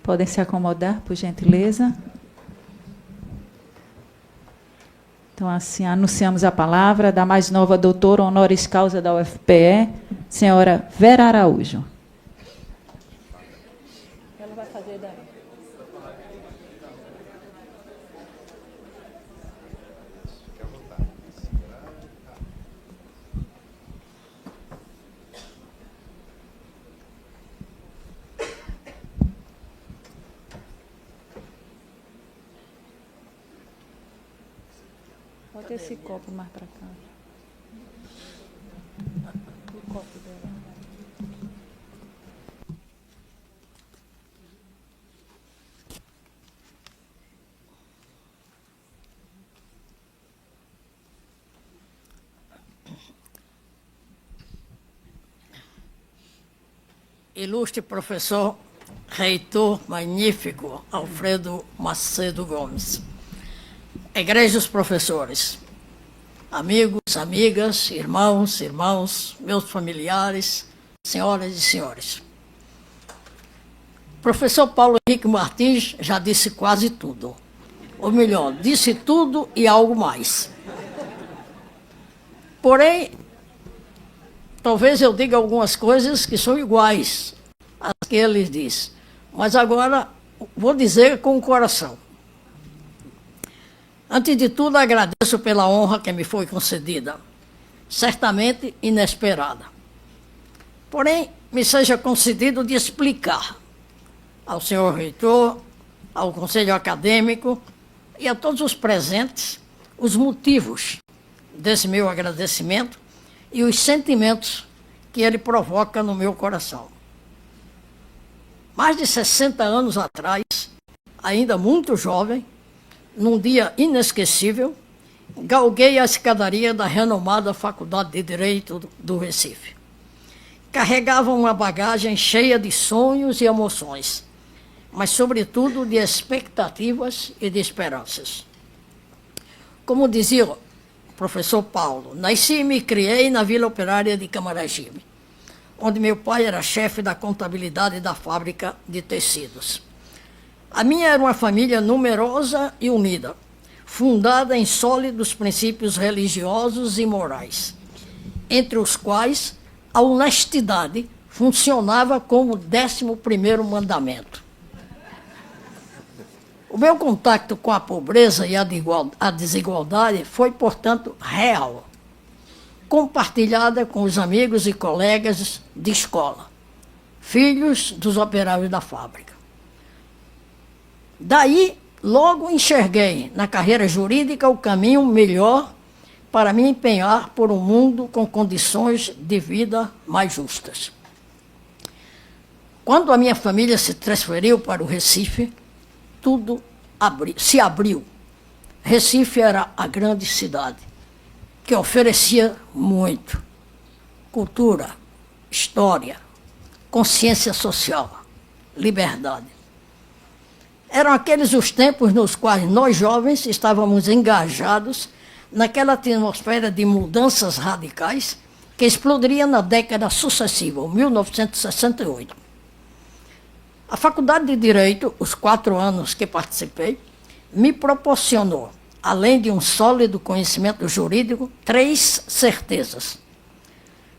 Podem se acomodar, por gentileza. Então, assim, anunciamos a palavra da mais nova doutora honoris causa da UFPE, senhora Vera Araújo. Ela vai fazer daí. Bota esse copo mais para cá. O copo dela. Ilustre professor, reitor magnífico Alfredo Macedo Gomes, egrégios professores, amigos, amigas, irmãos, meus familiares, senhoras e senhores. Professor Paulo Henrique Martins já disse quase tudo. Ou melhor, disse tudo e algo mais. Porém, talvez eu diga algumas coisas que são iguais às que ele diz. Mas agora vou dizer com o coração. Antes de tudo, agradeço pela honra que me foi concedida, certamente inesperada. Porém, me seja concedido de explicar ao senhor reitor, ao conselho acadêmico e a todos os presentes os motivos desse meu agradecimento e os sentimentos que ele provoca no meu coração. Mais de 60 anos atrás, ainda muito jovem, num dia inesquecível, galguei a escadaria da renomada Faculdade de Direito do Recife. Carregava uma bagagem cheia de sonhos e emoções, mas, sobretudo, de expectativas e de esperanças. Como dizia o professor Paulo, nasci e me criei na Vila Operária de Camaragibe, onde meu pai era chefe da contabilidade da fábrica de tecidos. A minha era uma família numerosa e unida, fundada em sólidos princípios religiosos e morais, entre os quais a honestidade funcionava como o 11º mandamento. O meu contato com a pobreza e a desigualdade foi, portanto, real, compartilhada com os amigos e colegas de escola, filhos dos operários da fábrica. Daí, logo enxerguei na carreira jurídica o caminho melhor para me empenhar por um mundo com condições de vida mais justas. Quando a minha família se transferiu para o Recife, tudo se abriu. Recife era a grande cidade, que oferecia muito: cultura, história, consciência social, liberdade. Eram aqueles os tempos nos quais nós, jovens, estávamos engajados naquela atmosfera de mudanças radicais que explodiria na década sucessiva, 1968. A Faculdade de Direito, os 4 anos que participei, me proporcionou, além de um sólido conhecimento jurídico, 3 certezas.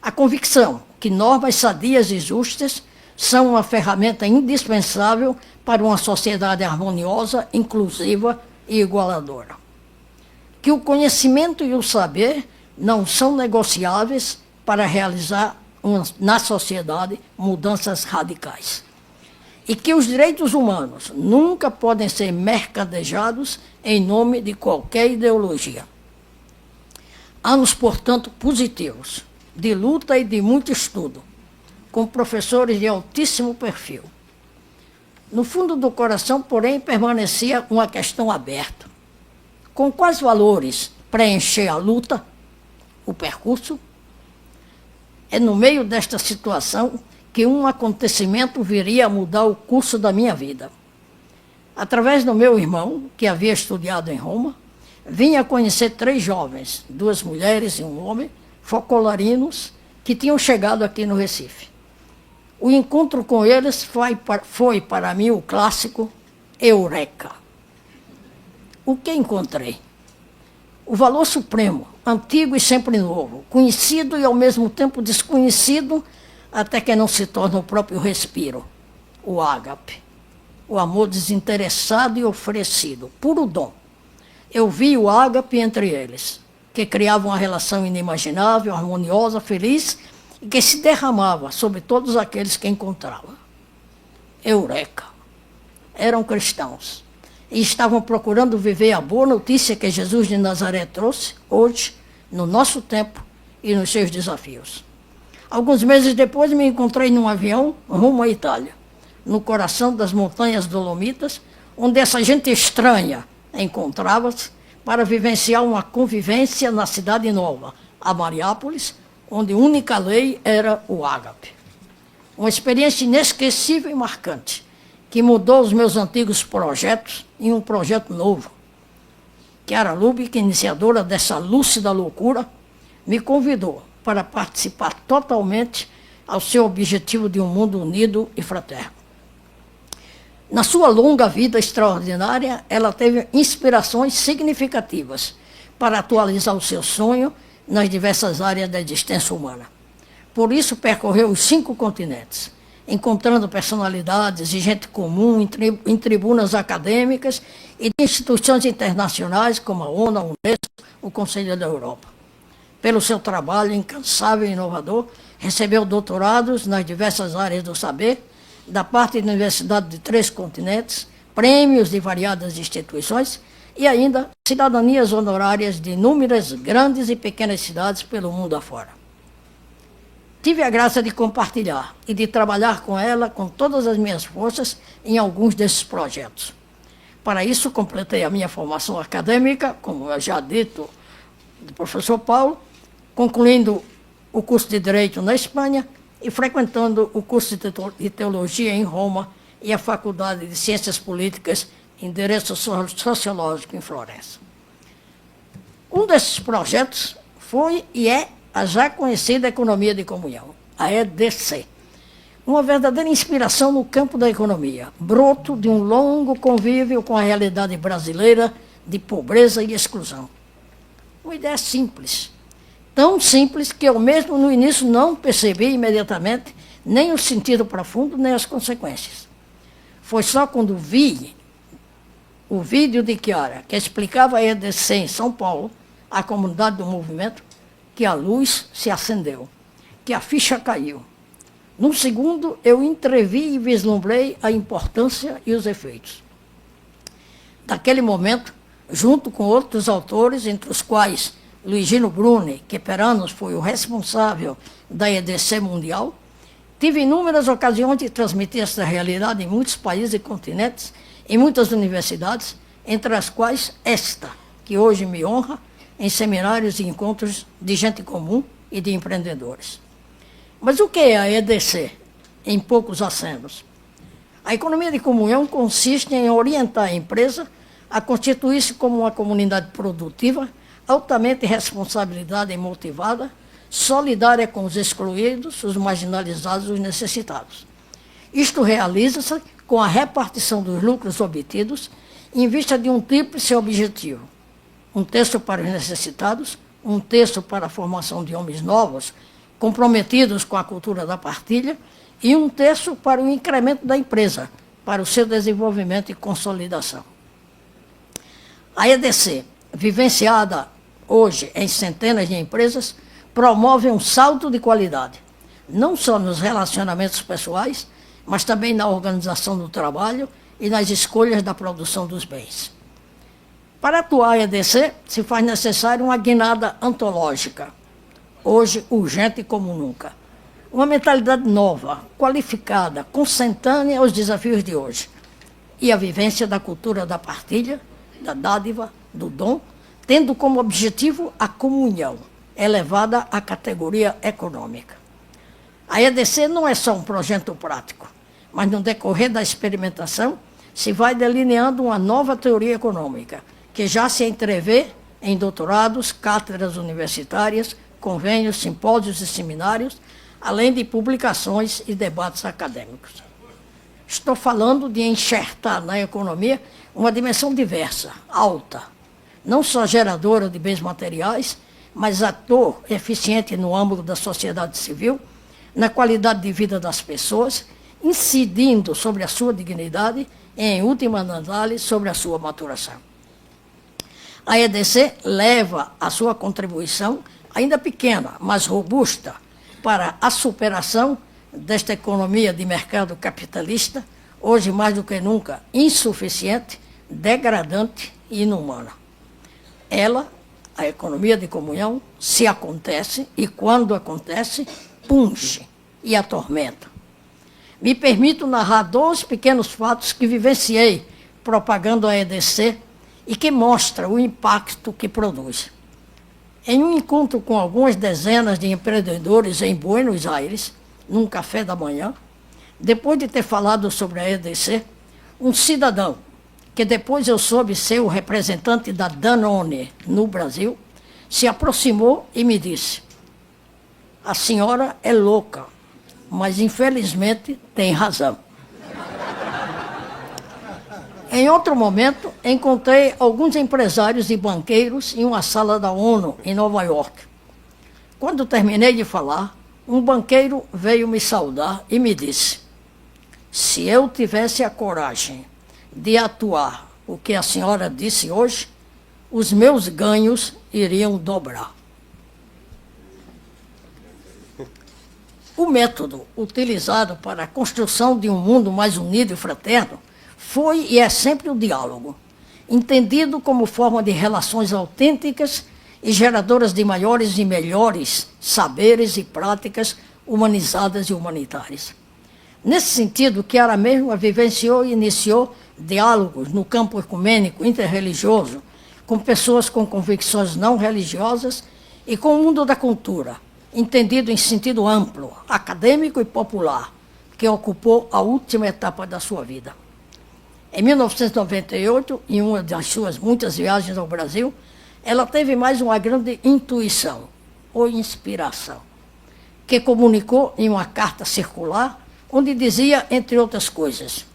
A convicção que normas sadias e justas são uma ferramenta indispensável para uma sociedade harmoniosa, inclusiva e igualadora. Que o conhecimento e o saber não são negociáveis para realizar na sociedade mudanças radicais. E que os direitos humanos nunca podem ser mercadejados em nome de qualquer ideologia. Anos, portanto, positivos, de luta e de muito estudo, com professores de altíssimo perfil. No fundo do coração, porém, permanecia uma questão aberta. Com quais valores preencher a luta, o percurso? É no meio desta situação que um acontecimento viria a mudar o curso da minha vida. Através do meu irmão, que havia estudado em Roma, vinha conhecer 3 jovens, 2 mulheres e um homem, focolarinos, que tinham chegado aqui no Recife. O encontro com eles foi para mim o clássico Eureka. O que encontrei? O valor supremo, antigo e sempre novo, conhecido e ao mesmo tempo desconhecido, até que não se torna o próprio respiro, o ágape, o amor desinteressado e oferecido, puro dom. Eu vi o ágape entre eles, que criava uma relação inimaginável, harmoniosa, feliz, e que se derramava sobre todos aqueles que encontrava. Eureka! Eram cristãos e estavam procurando viver a boa notícia que Jesus de Nazaré trouxe hoje, no nosso tempo e nos seus desafios. Alguns meses depois me encontrei num avião rumo à Itália, no coração das montanhas Dolomitas, onde essa gente estranha encontrava-se para vivenciar uma convivência na cidade nova, a Mariápolis, onde a única lei era o ágape. Uma experiência inesquecível e marcante, que mudou os meus antigos projetos em um projeto novo. Chiara Lubick, iniciadora dessa lúcida loucura, me convidou para participar totalmente ao seu objetivo de um mundo unido e fraterno. Na sua longa vida extraordinária, ela teve inspirações significativas para atualizar o seu sonho nas diversas áreas da existência humana. Por isso, percorreu os 5 continentes, encontrando personalidades e gente comum em tribunas acadêmicas e de instituições internacionais como a ONU, a Unesco, o Conselho da Europa. Pelo seu trabalho incansável e inovador, recebeu doutorados nas diversas áreas do saber, da parte da Universidade de 3 continentes, prêmios de variadas instituições e ainda cidadanias honorárias de inúmeras grandes e pequenas cidades pelo mundo afora. Tive a graça de compartilhar e de trabalhar com ela com todas as minhas forças em alguns desses projetos. Para isso, completei a minha formação acadêmica, como eu já dito, do professor Paulo, concluindo o curso de Direito na Espanha e frequentando o curso de Teologia em Roma e a Faculdade de Ciências Políticas em Direito Sociológico em Florença. Um desses projetos foi e é a já conhecida Economia de Comunhão, a EDC. Uma verdadeira inspiração no campo da economia, broto de um longo convívio com a realidade brasileira de pobreza e exclusão. Uma ideia simples, tão simples que eu mesmo no início não percebi imediatamente nem o sentido profundo, nem as consequências. Foi só quando vi o vídeo de Chiara, que explicava a EDC em São Paulo, a comunidade do movimento, que a luz se acendeu, que a ficha caiu. Num segundo, eu entrevi e vislumbrei a importância e os efeitos. Daquele momento, junto com outros autores, entre os quais Luigino Bruni, que por anos foi o responsável da EDC Mundial, tive inúmeras ocasiões de transmitir essa realidade em muitos países e continentes, em muitas universidades, entre as quais esta, que hoje me honra, em seminários e encontros de gente comum e de empreendedores. Mas o que é a EDC, em poucos acentos? A economia de comunhão consiste em orientar a empresa a constituir-se como uma comunidade produtiva, altamente responsabilizada e motivada, solidária com os excluídos, os marginalizados e os necessitados. Isto realiza-se com a repartição dos lucros obtidos em vista de um tríplice objetivo: um terço para os necessitados, um terço para a formação de homens novos, comprometidos com a cultura da partilha, e um terço para o incremento da empresa, para o seu desenvolvimento e consolidação. A EDC, vivenciada hoje em centenas de empresas, promove um salto de qualidade, não só nos relacionamentos pessoais, mas também na organização do trabalho e nas escolhas da produção dos bens. Para atuar a EDC, se faz necessário uma guinada antológica, hoje urgente como nunca. Uma mentalidade nova, qualificada, consentânea aos desafios de hoje. E a vivência da cultura da partilha, da dádiva, do dom, tendo como objetivo a comunhão, elevada à categoria econômica. A EDC não é só um projeto prático, mas no decorrer da experimentação se vai delineando uma nova teoria econômica, que já se entrevê em doutorados, cátedras universitárias, convênios, simpósios e seminários, além de publicações e debates acadêmicos. Estou falando de enxertar na economia uma dimensão diversa, alta, não só geradora de bens materiais, mas ator eficiente no âmbito da sociedade civil, na qualidade de vida das pessoas, incidindo sobre a sua dignidade e, em última análise, sobre a sua maturação. A EDC leva a sua contribuição, ainda pequena, mas robusta, para a superação desta economia de mercado capitalista, hoje mais do que nunca insuficiente, degradante e inumana. Ela, a economia de comunhão, se acontece e, quando acontece, punge e atormenta. Me permito narrar 2 pequenos fatos que vivenciei propagando a EDC e que mostram o impacto que produz. Em um encontro com algumas dezenas de empreendedores em Buenos Aires, num café da manhã, depois de ter falado sobre a EDC, um cidadão, que depois eu soube ser o representante da Danone no Brasil, se aproximou e me disse: "A senhora é louca, mas infelizmente tem razão." Em outro momento, encontrei alguns empresários e banqueiros em uma sala da ONU, em Nova York. Quando terminei de falar, um banqueiro veio me saudar e me disse: "Se eu tivesse a coragem de atuar o que a senhora disse hoje, os meus ganhos iriam dobrar." O método utilizado para a construção de um mundo mais unido e fraterno foi e é sempre o diálogo, entendido como forma de relações autênticas e geradoras de maiores e melhores saberes e práticas humanizadas e humanitárias. Nesse sentido, Chiara mesma vivenciou e iniciou diálogos no campo ecumênico interreligioso com pessoas com convicções não religiosas e com o mundo da cultura, entendido em sentido amplo, acadêmico e popular, que ocupou a última etapa da sua vida. Em 1998, em uma das suas muitas viagens ao Brasil, ela teve mais uma grande intuição, ou inspiração, que comunicou em uma carta circular, onde dizia, entre outras coisas: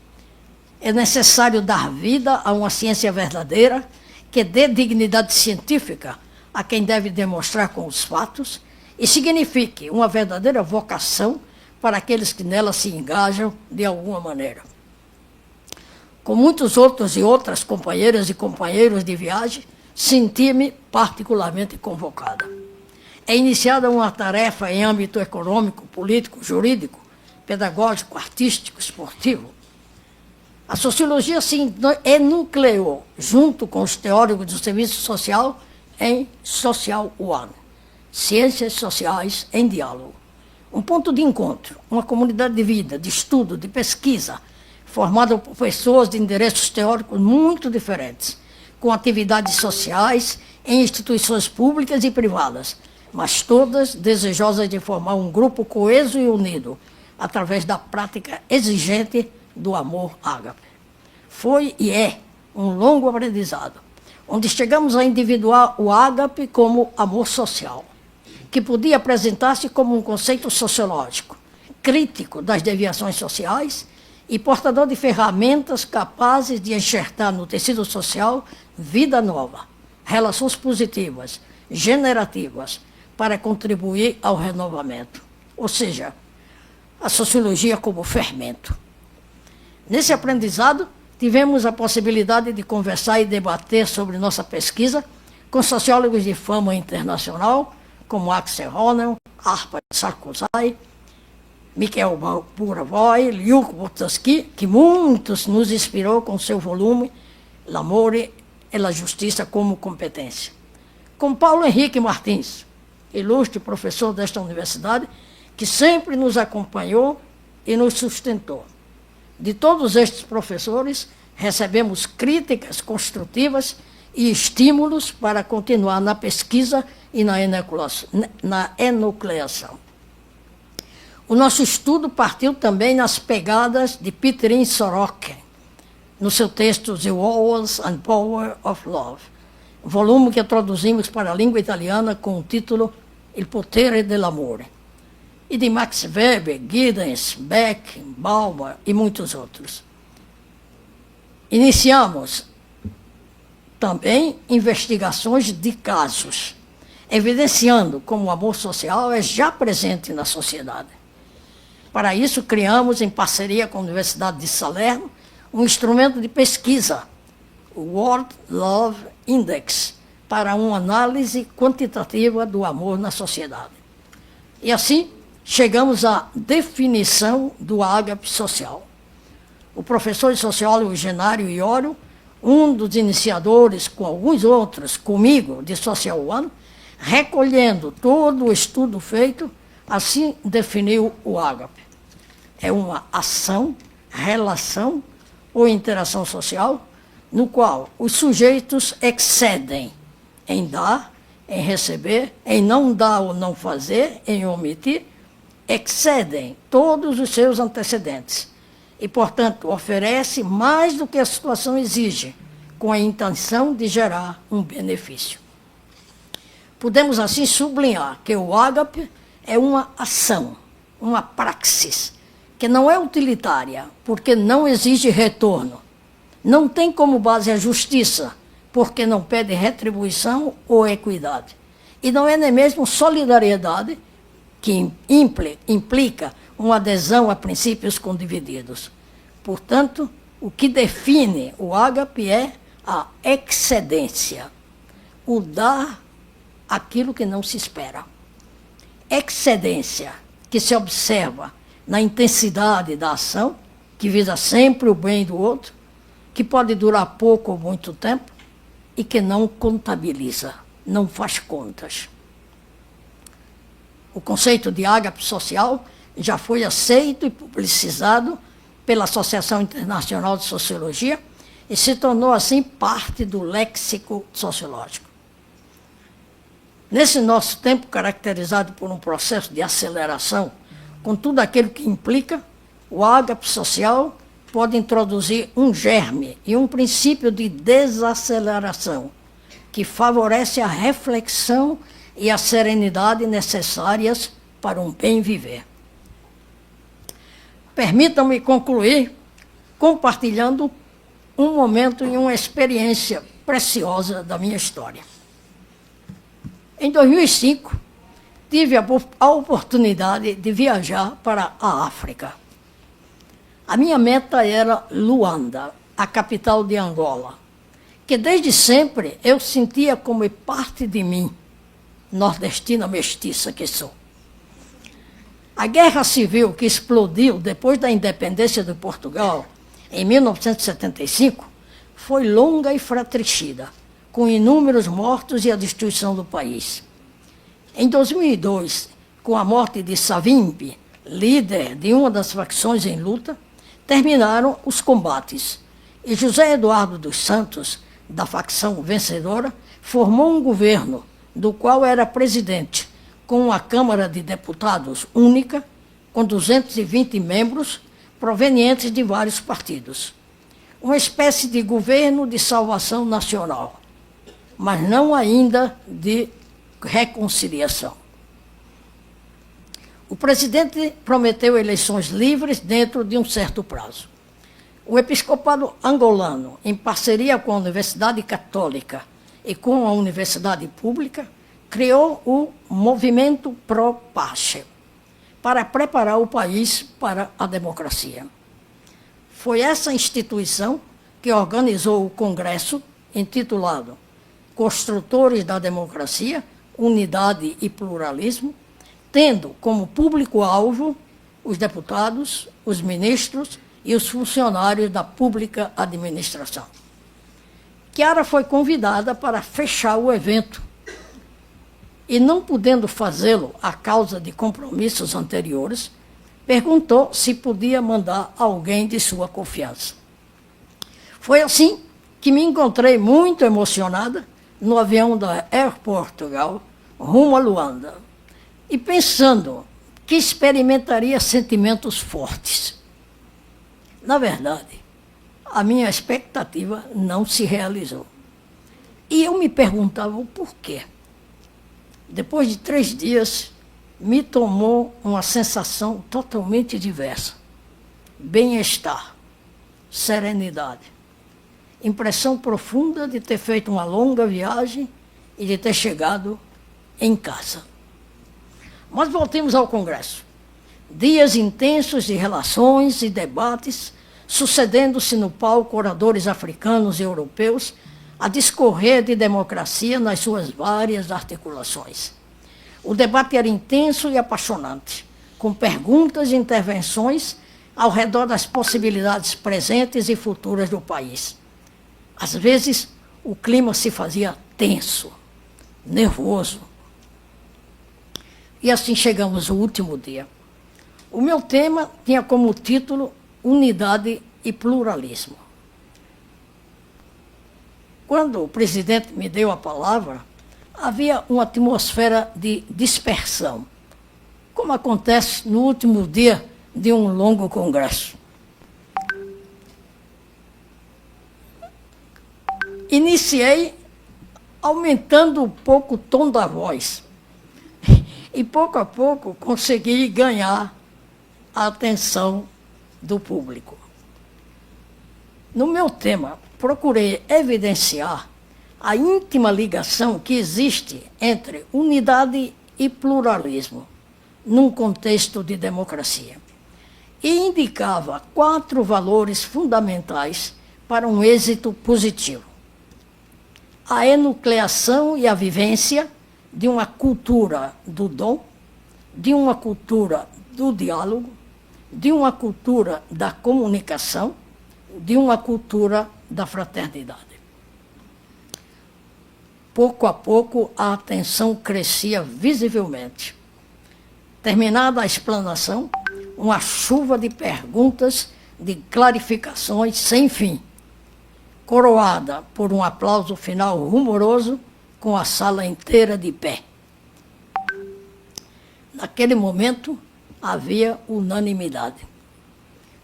"É necessário dar vida a uma ciência verdadeira que dê dignidade científica a quem deve demonstrar com os fatos e signifique uma verdadeira vocação para aqueles que nela se engajam de alguma maneira." Com muitos outros e outras companheiras e companheiros de viagem, senti-me particularmente convocada. É iniciada uma tarefa em âmbito econômico, político, jurídico, pedagógico, artístico, esportivo. A sociologia se enucleou, junto com os teóricos do serviço social, em Social One, Ciências Sociais em Diálogo. Um ponto de encontro, uma comunidade de vida, de estudo, de pesquisa, formada por pessoas de endereços teóricos muito diferentes, com atividades sociais em instituições públicas e privadas, mas todas desejosas de formar um grupo coeso e unido, através da prática exigente do amor ágape. Foi e é um longo aprendizado, onde chegamos a individuar o ágape como amor social, que podia apresentar-se como um conceito sociológico, crítico das deviações sociais e portador de ferramentas capazes de enxertar no tecido social vida nova, relações positivas, generativas, para contribuir ao renovamento. Ou seja, a sociologia como fermento. Nesse aprendizado, tivemos a possibilidade de conversar e debater sobre nossa pesquisa com sociólogos de fama internacional, como Axel Honnel, Arpad Sarkozai, Michael Buravoy, Liu Botansky, que muitos nos inspirou com seu volume L'amore e la giustizia como competência. Com Paulo Henrique Martins, ilustre professor desta universidade, que sempre nos acompanhou e nos sustentou. De todos estes professores, recebemos críticas construtivas e estímulos para continuar na pesquisa e na enucleação. O nosso estudo partiu também nas pegadas de Pieterin Sorokin, no seu texto The Walls and Power of Love, volume que traduzimos para a língua italiana com o título Il potere dell'amore. e de Max Weber, Giddens, Beck, Bauman e muitos outros. Iniciamos também investigações de casos, evidenciando como o amor social é já presente na sociedade. Para isso, criamos, em parceria com a Universidade de Salerno, um instrumento de pesquisa, o World Love Index, para uma análise quantitativa do amor na sociedade. E assim, chegamos à definição do ágape social. O professor e sociólogo Genário Iório, um dos iniciadores, com alguns outros, comigo, de Social One, recolhendo todo o estudo feito, assim definiu o ágape. É uma ação, relação ou interação social, no qual os sujeitos excedem em dar, em receber, em não dar ou não fazer, em omitir, excedem todos os seus antecedentes e, portanto, oferece mais do que a situação exige, com a intenção de gerar um benefício. Podemos, assim, sublinhar que o ágape é uma ação, uma praxis, que não é utilitária, porque não exige retorno, não tem como base a justiça, porque não pede retribuição ou equidade, e não é nem mesmo solidariedade, que implica uma adesão a princípios condivididos. Portanto, o que define o ágape é a excedência, o dar aquilo que não se espera. Excedência que se observa na intensidade da ação, que visa sempre o bem do outro, que pode durar pouco ou muito tempo e que não contabiliza, não faz contas. O conceito de ágape social já foi aceito e publicizado pela Associação Internacional de Sociologia e se tornou, assim, parte do léxico sociológico. Nesse nosso tempo, caracterizado por um processo de aceleração, com tudo aquilo que implica, o ágape social pode introduzir um germe e um princípio de desaceleração, que favorece a reflexão e a serenidade necessárias para um bem viver. Permitam-me concluir compartilhando um momento e uma experiência preciosa da minha história. Em 2005, tive a oportunidade de viajar para a África. A minha meta era Luanda, a capital de Angola, que desde sempre eu sentia como parte de mim, nordestina mestiça que sou. A guerra civil que explodiu depois da independência de Portugal, em 1975, foi longa e fratricida, com inúmeros mortos e a destruição do país. Em 2002, com a morte de Savimbi, líder de uma das facções em luta, terminaram os combates e José Eduardo dos Santos, da facção vencedora, formou um governo do qual era presidente, com uma Câmara de Deputados única, com 220 membros provenientes de vários partidos. Uma espécie de governo de salvação nacional, mas não ainda de reconciliação. O presidente prometeu eleições livres dentro de um certo prazo. O episcopado angolano, em parceria com a Universidade Católica e com a Universidade Pública, criou o Movimento Pro Pace, para preparar o país para a democracia. Foi essa instituição que organizou o congresso, intitulado Construtores da Democracia, Unidade e Pluralismo, tendo como público-alvo os deputados, os ministros e os funcionários da pública administração. Chiara foi convidada para fechar o evento e, não podendo fazê-lo à causa de compromissos anteriores, perguntou se podia mandar alguém de sua confiança. Foi assim que me encontrei muito emocionada no avião da Air Portugal, rumo a Luanda, e pensando que experimentaria sentimentos fortes. Na verdade, a minha expectativa não se realizou. E eu me perguntava o porquê. Depois de 3 dias, me tomou uma sensação totalmente diversa. Bem-estar, serenidade, impressão profunda de ter feito uma longa viagem e de ter chegado em casa. Mas voltemos ao Congresso. Dias intensos de relações e debates, sucedendo-se no palco oradores africanos e europeus, a discorrer de democracia nas suas várias articulações. O debate era intenso e apaixonante, com perguntas e intervenções ao redor das possibilidades presentes e futuras do país. Às vezes, o clima se fazia tenso, nervoso. E assim chegamos ao último dia. O meu tema tinha como título Unidade e Pluralismo. Quando o presidente me deu a palavra, havia uma atmosfera de dispersão, como acontece no último dia de um longo congresso. Iniciei aumentando um pouco o tom da voz e, pouco a pouco, consegui ganhar a atenção do público. No meu tema, procurei evidenciar a íntima ligação que existe entre unidade e pluralismo, num contexto de democracia, e indicava 4 valores fundamentais para um êxito positivo: a enucleação e a vivência de uma cultura do dom, de uma cultura do diálogo, de uma cultura da comunicação, de uma cultura da fraternidade. Pouco a pouco, a atenção crescia visivelmente. Terminada a explanação, uma chuva de perguntas, de clarificações sem fim, coroada por um aplauso final rumoroso, com a sala inteira de pé. Naquele momento, havia unanimidade.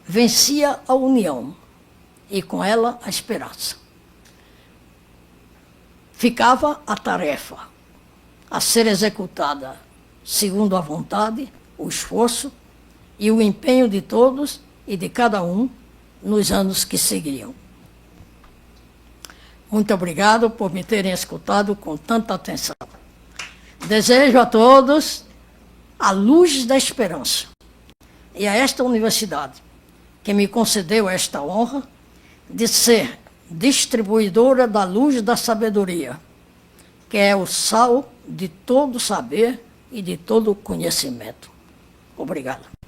Vencia a união e, com ela, a esperança. Ficava a tarefa a ser executada segundo a vontade, o esforço e o empenho de todos e de cada um nos anos que seguiam. Muito obrigado por me terem escutado com tanta atenção. Desejo a todos a luz da esperança e a esta universidade, que me concedeu esta honra de ser distribuidora da luz da sabedoria, que é o sal de todo saber e de todo conhecimento. Obrigado.